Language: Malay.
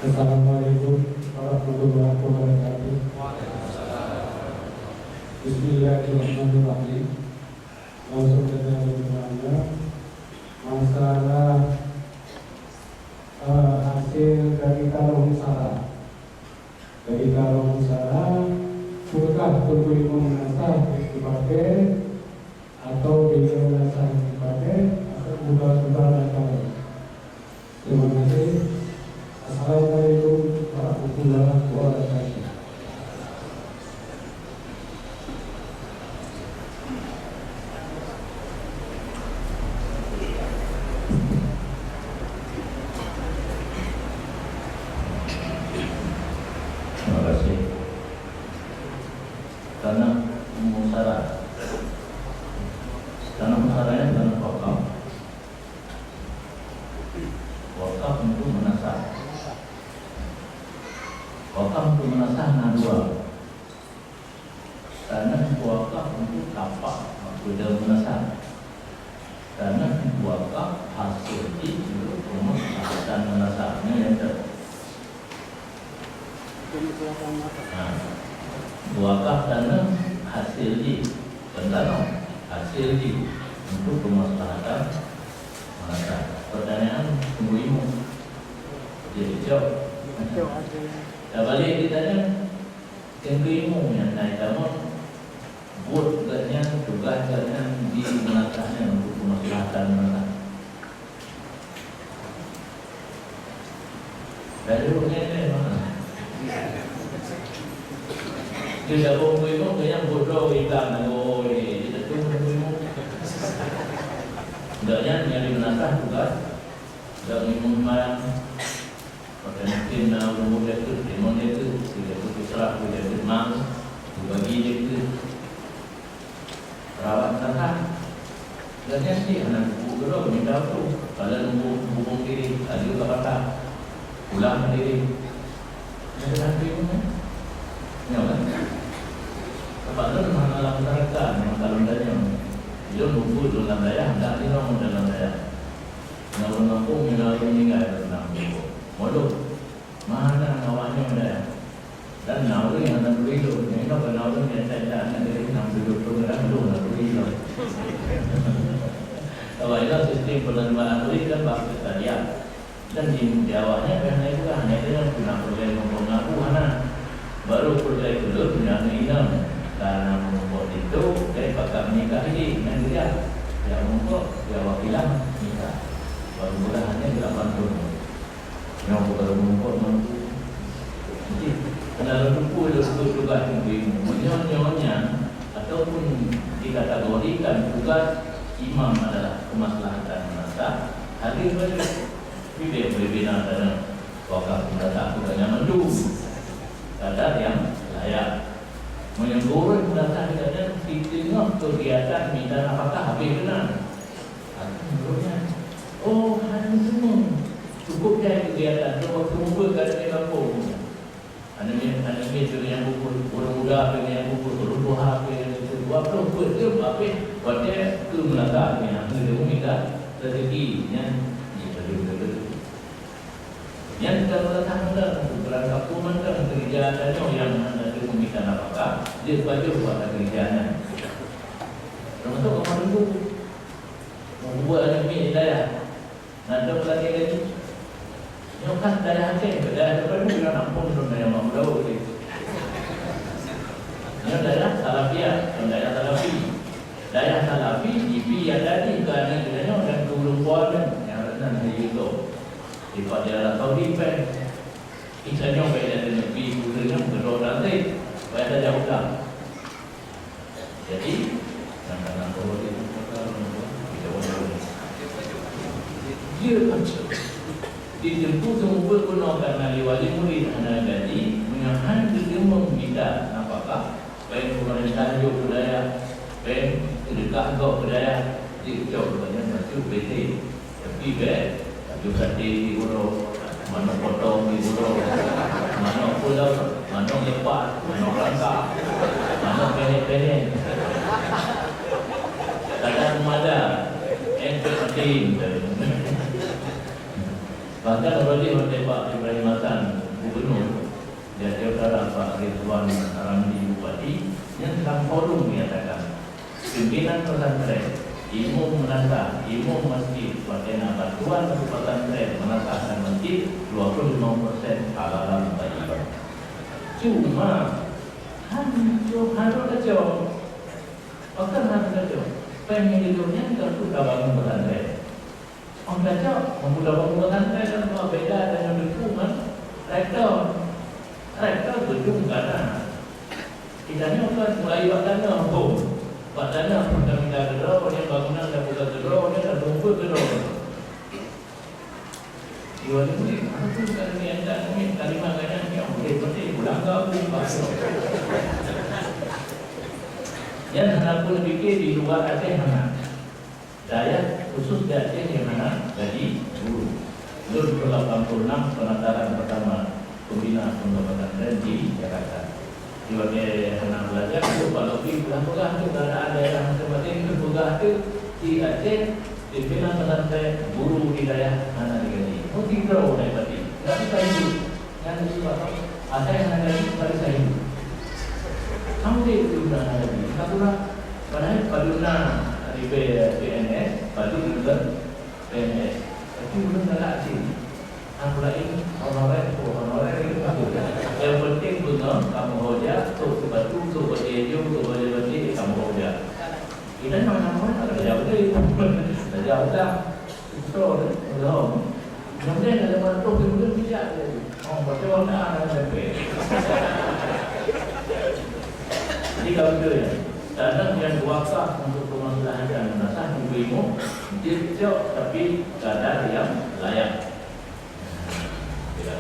Assalamualaikum warahmatullahi wabarakatuh. Bismillahirrahmanirrahim. Langsung saja bertanya masalah hasil dari kalau musara. Dari kalau musara, apakah betul menasah dipakai atau bila menasah dipakai atau buka-buka dan terima kasih. Assalamualaikum warahmatullahi wabarakatuh. Terima kasih. Karena musyawarah, karena musyawarahnya dalam wakaf untuk menasah. Wakaf untuk menasah ada dua. Karena wakaf untuk tapak maksudnya menasah. Karena wakaf hasil itu dan menasahnya yang wakaf dana hasil di pendana hasil di untuk kemaslahatan menasah. Pertanyaan tunggu ilmu jadi jawab. Dah balik ditanya yang ilmu yang naik kamu buat katanya tugas katanya di menasahnya untuk kemaslahatan menasah. Dari rumahnya mana? Dia gabung ilmu yang bodoh hilang oh ini itu ilmu. Hendaknya yang menasah tugas dan ilmu yang pada mungkin umur dia tu, ilmu dia tu, dia tu serah dia tu mang, bagi dia tu rawat menasah. Dan yang ni anak buku dulu minta tu, kalau hubung diri, ada juga kata pulang diri. Yang terakhir ilmu, ni apa? Kepada masalah masyarakat, masalah daya, dia lupa dalam daya, tak hilang dalam daya. Nak mengampung, nak meninggal dalam hidup. Modal, mana awaknya daya? Dan nak yang nak beri tu, ni nak kenal tu yang saya nak dari nak duduk program tu nak beri tu. Kalau itu sistem penerimaan beri kan bahasa tadi dan di awalnya kerana itu hanya dengan guna program mengaku mana baru program itu punya inam. Karena membuat itu dari pakar menikah ini dengan dia yang membuat dia wakilan nikah baru mulahannya 8 tahun yang bukan membuat mampu jadi kena lupa tugas ilmu menyonya ataupun dikategorikan tugas imam adalah kemaslahatan menasah hadir pada video berbina dalam wakaf menasah bukannya mendu kadar yang layak menyembur mendatang kadang tengok kegiatan minta apakah habis benar menurutnya oh hanya semua cukup dia kegiatan dia waktu kumpul kat di kampung ada tu yang kumpul muda-muda yang kumpul rumah buat kumpul dia apa buat dia tu mendatang yang dia minta rezeki yang kita mendatang berangkat kuman kan kerjaan yang meminta nafkah, dia baju buat kerjaannya. Termasuk kamu dulu, membuat anime daya, nanti lagi lagi. Nyokan daya hati, daya depan itu kita nampung dalam daya mampu itu. Ini daya salafiyah, daya salafi, daya salafi, ibi ada di kerana kerana dan kelumpuan yang ada di itu. Di pada Saudi pen. Kita nyoba dari negeri budaya berdoa nanti, bayar saja hutang. Jadi, jangan kalau itu kita boleh. Dia macam dijemput semua gunakan ahli wali murid anak gaji, menyahan dia meminta apakah baik pemerintah juga budaya, baik dekat kau budaya, jauh banyak macam BT, tapi baik juga di Euro. Mana potong di burung, mana pulau, mana lepas, mana rangka, mana pendek-pendek. Kadang ada yang penting. Bahkan apalagi oleh Pak Ibrahim Hasan, Gubernur, Jati Utara Pak Ridwan Ramli Bupati, yang dalam forum menyatakan pimpinan pesantren, imam menata, imam masjid, bagaimana bantuan pesantren menatakan masjid 25% halalan bayi. Cuma hancur kacau, bahkan hancur kacau. Pengen hidupnya kalau sudah bangun pesantren. Orang kacau, membuat bangun pesantren kan beda dengan dukungan rektor gedung karena kitanya kan mulai buat dana, buat dana kita minta gedung, yang bangunan dah buka gedung, dia dah tunggu gedung. Dua ni, aku kan ni anda ni terima kaya ni, boleh pulang ke aku pasal. Yang hendak pun fikir di luar Aceh mana, daya khusus di Aceh yang mana jadi guru. Lulus 86 penataran pertama pembina pondok pesantren di Jakarta. Sebagai anak belajar itu kalau pergi pulang-pulang itu ada daerah masing-masing berpegah itu di Aceh pimpinan pesantren guru di daerah mana digaji. Mungkin tahu naik tadi. Tapi saya itu yang disebut Aceh yang digaji pada saya itu. Kamu dia itu sudah ada di. Kamulah padahal paduna di PNS, padu juga PNS. Tapi belum ada sini. Aku lagi honorer itu aku. Yang penting benar kamu hoja, tu sebatu, tu berjejum, tu berjejum, kamu hoja. Kita nama-nama ada jauh tu, ada jauh dah. Itu belum. Kemudian ada mana tu kemudian bijak. Oh, betul nak ada sampai. Jadi kalau tu ya, kadang yang wakaf untuk pemasaran dan nasah ibu-ibu, dia tapi kadar yang layak. Tidak